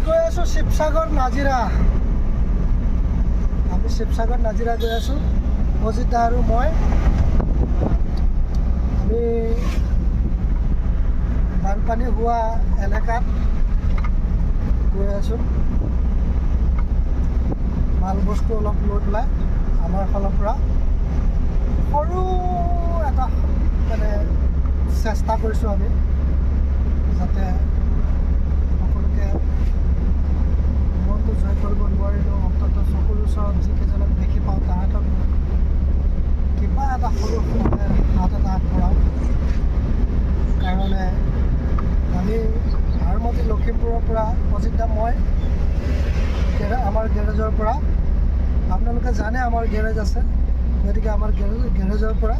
গৈ আছোঁ শিৱসাগৰ নাজিৰা। আমি শিৱসাগৰ নাজিৰা গৈ আছোঁ, অজিত দা আৰু মই। আমি বানপানী হোৱা এলেকাত গৈ আছোঁ। মাল বস্তু অলপ লৈ পেলাই আমাৰ ফালৰ পৰা সৰু এটা মানে চেষ্টা কৰিছোঁ আমি, যাতে সকলোকে মনটো জয় কৰিব নোৱাৰিলেও অন্ততঃ চকুৰ ওচৰত যিকেইজনক দেখি পাওঁ তাহাঁতক কিবা এটা সৰু মানে হাত এটা আগবঢ়াওঁ। কাৰণে আমি হাৰমতি লখিমপুৰৰ পৰা অজিত দা মই আমাৰ গেৰেজৰ পৰা, আপোনালোকে জানে আমাৰ গেৰেজ আছে, গতিকে আমাৰ গেৰেজৰ পৰা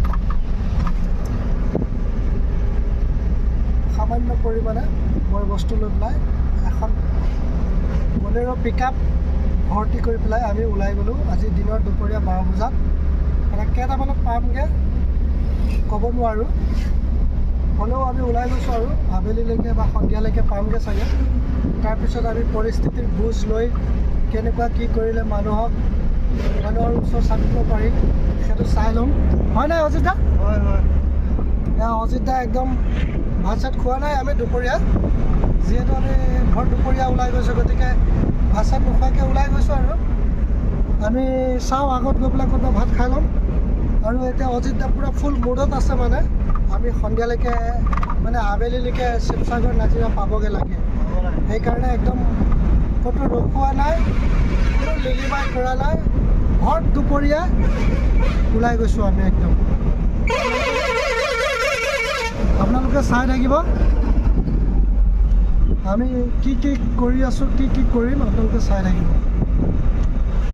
সামান্য পৰিমাণে মই বস্তু লৈ পেলাই এখন বলেৰো পিকআপ ভৰ্তি কৰি পেলাই আমি ওলাই গ'লোঁ। আজি দিনৰ দুপৰীয়া 12 বজাত, মানে কেইটামানত পামগৈ ক'ব নোৱাৰোঁ, হ'লেও আমি ওলাই গৈছোঁ আৰু আবেলিলৈকে বা সন্ধিয়ালৈকে পামগৈ চাগে। তাৰপিছত আমি পৰিস্থিতিৰ বুজ লৈ কেনেকুৱা কি কৰিলে মানুহৰ ওচৰ চাপিব পাৰি সেইটো চাই ল'ম। হয় নাই অজিত দা? হয় হয়। অজিত দা একদম ভাত চাত খোৱা নাই আমি দুপৰীয়া, যিহেতু আমি ভৰ দুপৰীয়া ওলাই গৈছোঁ, গতিকে ভাত চাত নোখোৱাকৈ ওলাই গৈছোঁ আৰু আমি চাওঁ আগত গৈ পেলাই ক'ৰবাত ভাত খাই ল'ম। আৰু এতিয়া অজিত দা পূৰা ফুল মুডত আছে, মানে আমি সন্ধিয়ালৈকে মানে আবেলিলৈকে শিৱসাগৰ নাজিৰা পাবগৈ লাগে। সেইকাৰণে একদম ক'তো ৰখোৱা নাই, কোনো লিলিমাই কৰা নাই, ভৰ দুপৰীয়া ওলাই গৈছোঁ আমি একদম। আপোনালোকে চাই থাকিব আমি কি কি কৰি আছোঁ, কি কি কৰিম, আপোনালোকে চাই থাকিব।